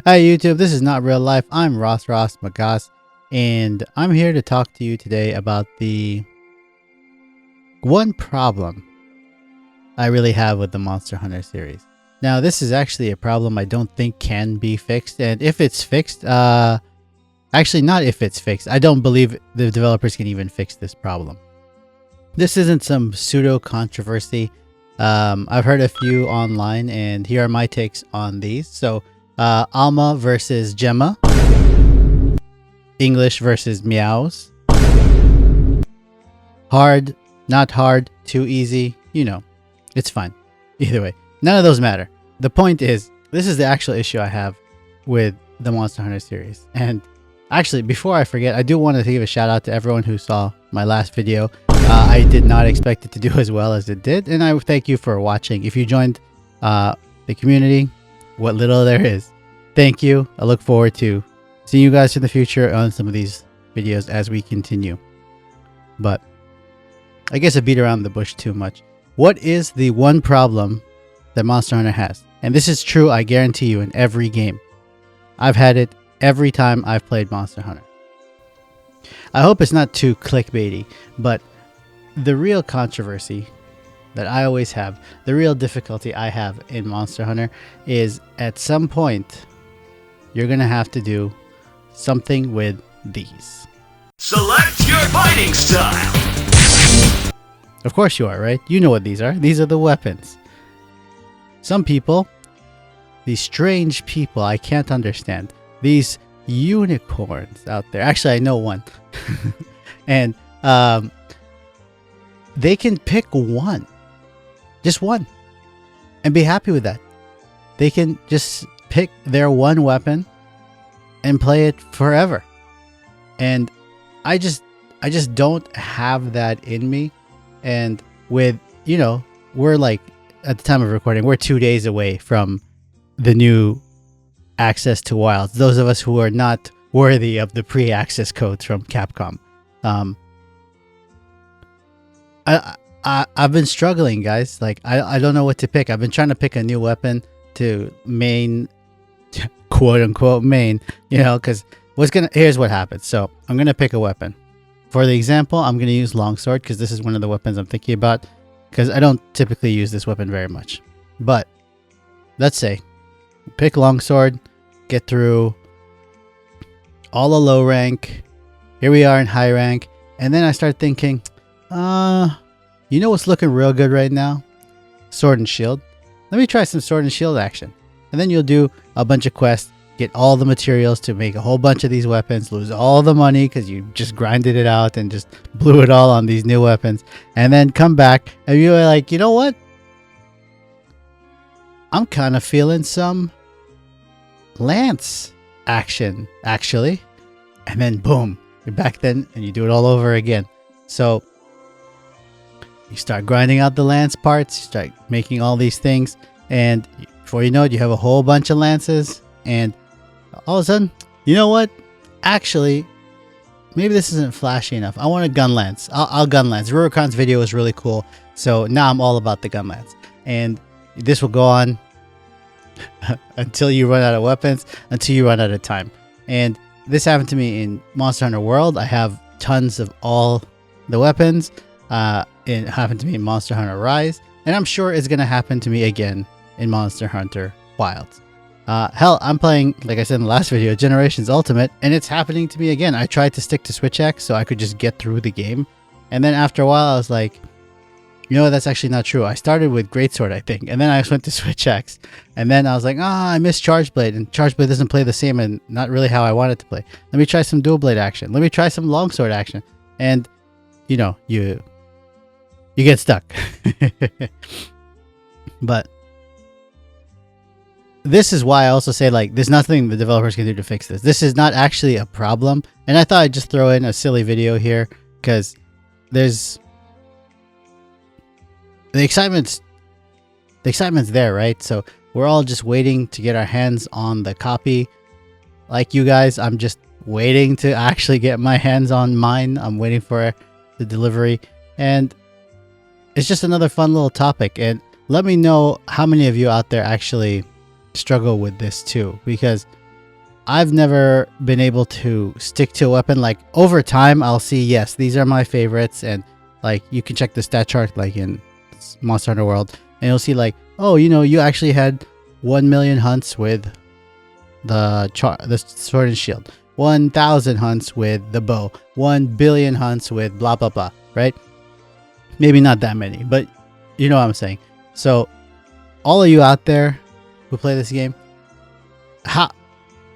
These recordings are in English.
Hi YouTube, this is Not Real Life. I'm Ross Magas, and I'm here to talk to you today about the one problem I really have with the Monster Hunter series. Now, this is actually a problem I don't think can be fixed, and if it's fixed, actually not if it's fixed, I don't believe the developers can even fix this problem. This isn't some pseudo controversy. I've heard a few online, and here are my takes on these. So, Alma versus Gemma, English versus Meows, hard, not hard, too easy, you know, it's fine. Either way, none of those matter. The point is, this is the actual issue I have with the Monster Hunter series. And actually, before I forget, I do want to give a shout out to everyone who saw my last video. I did not expect it to do as well as it did, and I thank you for watching. If you joined the community, what little there is, thank you. I look forward to seeing you guys in the future on some of these videos as we continue. But I guess I beat around the bush too much. What is the one problem that Monster Hunter has? And this is true, I guarantee you, in every game. I've had it every time I've played Monster Hunter. I hope it's not too clickbaity, but the real controversy that I always have, the real difficulty I have in Monster Hunter is at some point you're going to have to do something with these. Select your fighting style! Of course you are, right? You know what these are. These are the weapons. Some people, these strange people I can't understand, these unicorns out there. Actually, I know one. And they can pick one. Just one. And be happy with that. They can just pick their one weapon and play it forever. And I just don't have that in me. And with, you know, we're like, at the time of recording, we're 2 days away from the new access to wilds. Those of us who are not worthy of the pre-access codes from Capcom. I've been struggling, guys. Like, I don't know what to pick. I've been trying to pick a new weapon to main, quote unquote main, you know, because here's what happens. So I'm going to pick a weapon. For the example, I'm going to use longsword because this is one of the weapons I'm thinking about, because I don't typically use this weapon very much. But let's say pick longsword, get through all the low rank. Here we are in high rank. And then I start thinking, you know what's looking real good right now? Sword and shield. Let me try some sword and shield action. And then you'll do a bunch of quests, get all the materials to make a whole bunch of these weapons, lose all the money because you just grinded it out and just blew it all on these new weapons, and then come back and you're like, you know what? I'm kind of feeling some lance action, actually. And then boom, you're back then and you do it all over again. So you start grinding out the lance parts, you start making all these things, and before you know it, you have a whole bunch of lances, and all of a sudden, you know what? Actually, maybe this isn't flashy enough. I want a gun lance. I'll gun lance. Rurikon's video was really cool, so now I'm all about the gun lance. And this will go on until you run out of weapons, until you run out of time. And this happened to me in Monster Hunter World. I have tons of all the weapons. It happened to me in Monster Hunter Rise, and I'm sure it's going to happen to me again in Monster Hunter Wilds. Hell, I'm playing, like I said in the last video, Generations Ultimate, and it's happening to me again. I tried to stick to Switch X so I could just get through the game, and then after a while I was like, you know, that's actually not true. I started with Greatsword, I think, and then I went to Switch X, and then I was like, I missed Charge Blade, and Charge Blade doesn't play the same and not really how I want it to play. Let me try some Dual Blade action. Let me try some Longsword action. And, you know, you get stuck. But this is why I also say, like, there's nothing the developers can do to fix this. This is not actually a problem. And I thought I'd just throw in a silly video here because there's the excitement's there, right? So we're all just waiting to get our hands on the copy. Like you guys, I'm just waiting to actually get my hands on mine. I'm waiting for the delivery. And it's just another fun little topic. And let me know how many of you out there actually struggle with this too, because I've never been able to stick to a weapon. Like over time, I'll see, yes, these are my favorites, and like you can check the stat chart, like in Monster Hunter World, and you'll see like, oh, you actually had 1 million hunts with the sword and shield, 1,000 hunts with the bow, 1 billion hunts with blah blah blah, right? Maybe not that many, but you know what I'm saying. So all of you out there who play this game,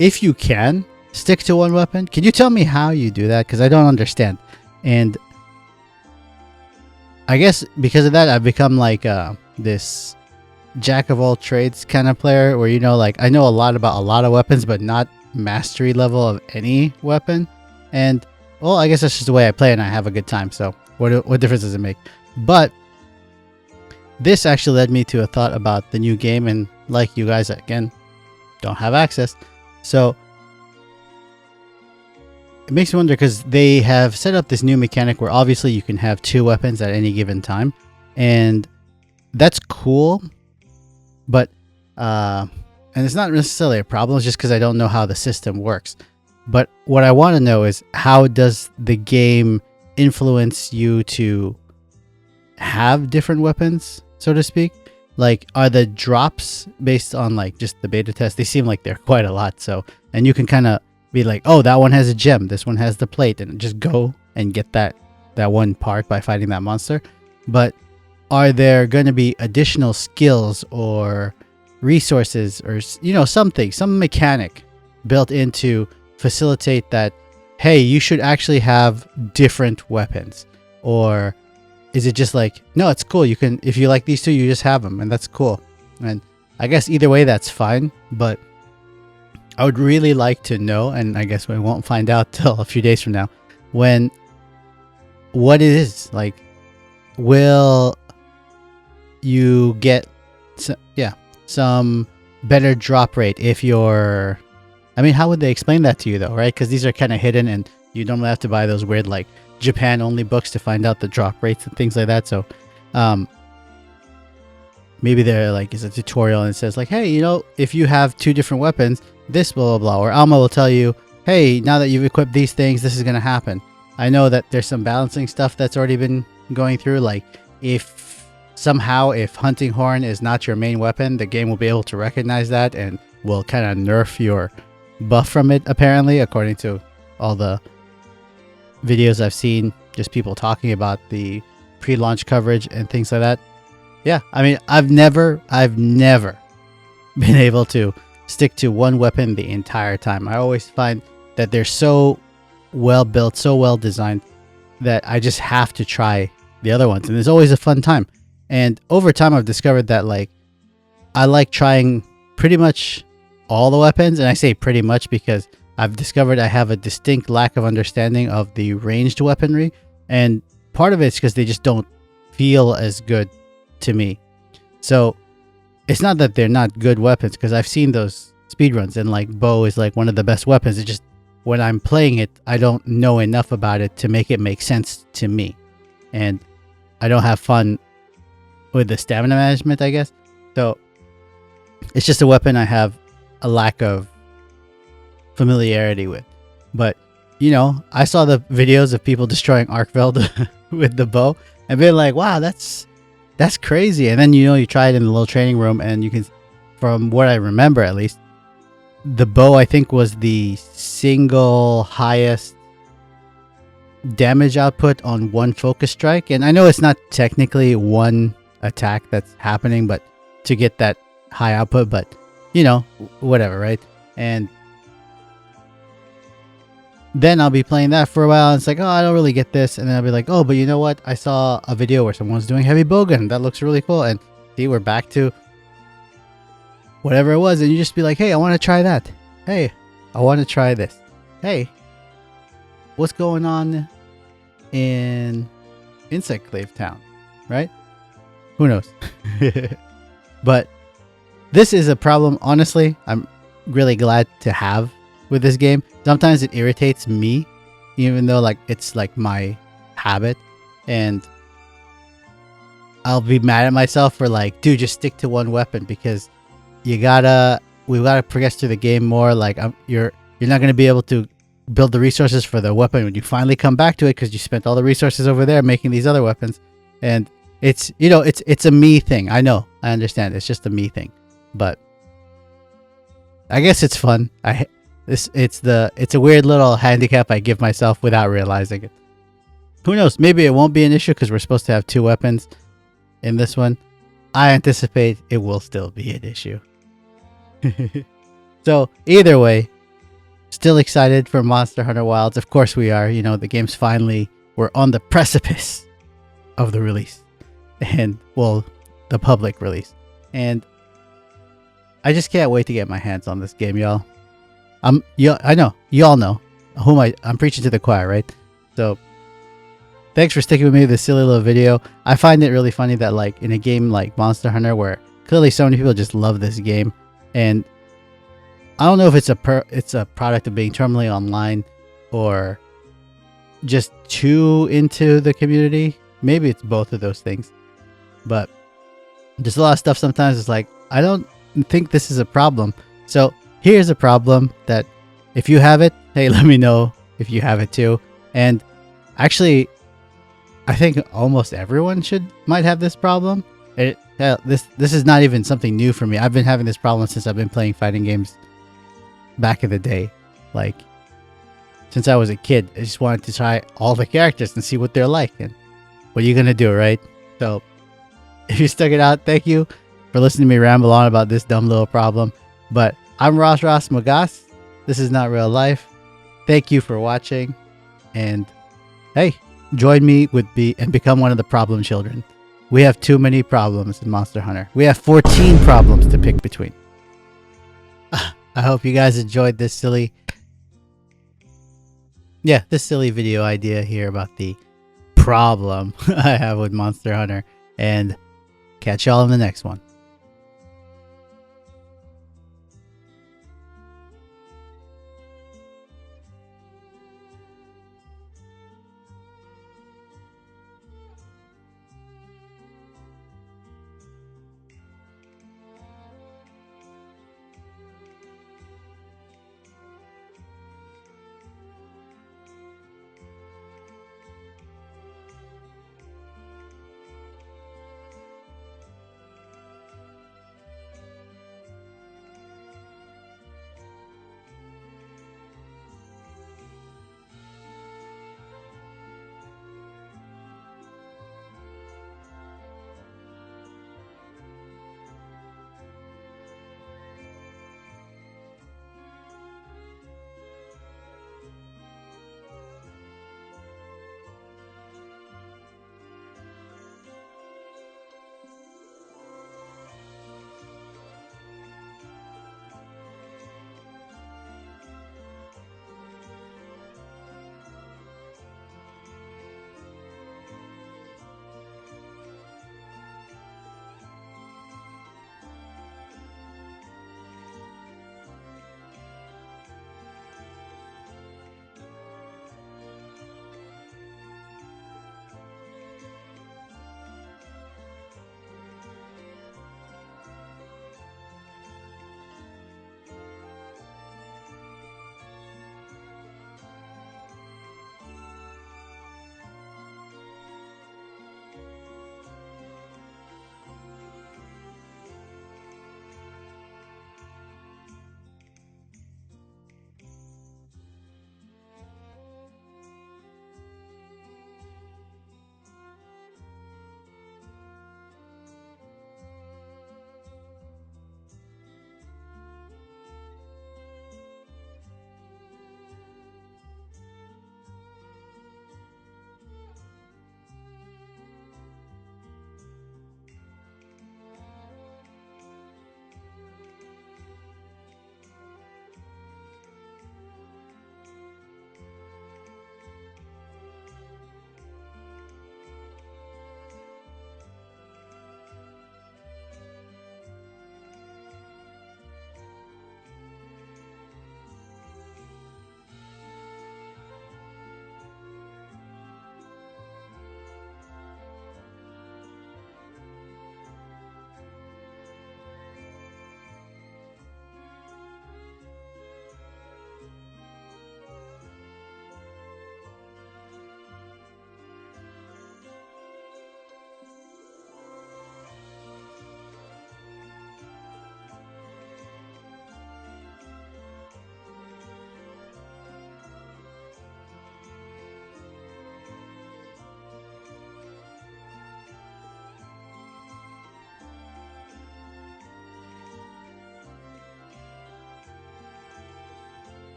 if you can stick to one weapon, can you tell me how you do that? Because I don't understand. And I guess because of that, I've become like this jack of all trades kind of player where, like I know a lot about a lot of weapons, but not mastery level of any weapon. And well, I guess that's just the way I play, and I have a good time. So what difference does it make? But this actually led me to a thought about the new game, and like you guys, again, don't have access. So it makes me wonder, because they have set up this new mechanic where obviously you can have 2 weapons at any given time, and that's cool. But and it's not necessarily a problem. It's just because I don't know how the system works. But what I want to know is, how does the game influence you to have different weapons, so to speak? Like, are the drops based on like just the beta test? They seem like they're quite a lot. So, and you can kind of be like, oh, that one has a gem, this one has the plate, and just go and get that one part by fighting that monster. But are there going to be additional skills or resources or some mechanic built in to facilitate that? Hey, you should actually have different weapons, or is it just like, no, it's cool, you can, if you like these 2, you just have them, and that's cool? And I guess either way that's fine, but I would really like to know, and I guess we won't find out till a few days from now, what it is. Like, will you get some better drop rate if you're, I mean, how would they explain that to you though, right? Because these are kind of hidden, and you don't have to buy those weird like Japan only books to find out the drop rates and things like that. So maybe there like is a tutorial and it says like, hey, if you have 2 different weapons, this blah blah blah, or Alma will tell you, hey, now that you've equipped these things, this is going to happen. I know that there's some balancing stuff that's already been going through, like if hunting horn is not your main weapon, the game will be able to recognize that and will kind of nerf your buff from it, apparently, according to all the videos I've seen, just people talking about the pre-launch coverage and things like that. Yeah, I mean, I've never been able to stick to one weapon the entire time. I always find that they're so well built, so well designed, that I just have to try the other ones, and it's always a fun time. And over time, I've discovered that like I like trying pretty much all the weapons, and I say pretty much because I've discovered I have a distinct lack of understanding of the ranged weaponry, and part of it's because they just don't feel as good to me. So it's not that they're not good weapons, because I've seen those speedruns, and like bow is like one of the best weapons. It's just when I'm playing it, I don't know enough about it to make it make sense to me, and I don't have fun with the stamina management, I guess. So it's just a weapon I have a lack of familiarity with. But I saw the videos of people destroying Arkveld with the bow and being like, wow, that's crazy. And then you try it in the little training room, and you can, from what I remember at least, the bow I think was the single highest damage output on one focus strike. And I know it's not technically one attack that's happening, but to get that high output, but whatever, right? And then I'll be playing that for a while, and it's like, oh, I don't really get this. And then I'll be like, oh, but you know what? I saw a video where someone's doing heavy bowgun. That looks really cool. And see, we're back to whatever it was. And you just be like, hey, I want to try that. Hey, I want to try this. Hey, what's going on in Insect Clave Town, right? Who knows? But this is a problem, honestly, I'm really glad to have with this game. Sometimes it irritates me, even though like it's like my habit, and I'll be mad at myself for like, dude, just stick to one weapon, because you gotta we gotta progress through the game more. Like you're not gonna be able to build the resources for the weapon when you finally come back to it because you spent all the resources over there making these other weapons. And it's it's a me thing. I know, I understand. It's just a me thing, but I guess it's fun. It's a weird little handicap I give myself without realizing it. Who knows? Maybe it won't be an issue because we're supposed to have 2 weapons in this one. I anticipate it will still be an issue. So either way, still excited for Monster Hunter Wilds. Of course we are. You know, the game's finally, we're on the precipice of the release. And, well, the public release. And I just can't wait to get my hands on this game, y'all. I know, y'all know whom I'm preaching to the choir, right? So thanks for sticking with me with this silly little video. I find it really funny that, like, in a game like Monster Hunter, where clearly so many people just love this game, and I don't know if it's a product of being terminally online or just too into the community. Maybe it's both of those things. But there's a lot of stuff sometimes it's like, I don't think this is a problem. So here's a problem that if you have it, hey, let me know if you have it too. And actually, I think almost everyone might have this problem. This is not even something new for me. I've been having this problem since I've been playing fighting games back in the day. Like, since I was a kid, I just wanted to try all the characters and see what they're like. And what are you gonna do, right? So if you stuck it out, thank you for listening to me ramble on about this dumb little problem. But I'm Ross Magas. This is Not Real Life. Thank you for watching. And hey, join me and become one of the problem children. We have too many problems in Monster Hunter. We have 14 problems to pick between. I hope you guys enjoyed this silly video idea here about the problem I have with Monster Hunter. And catch y'all in the next one.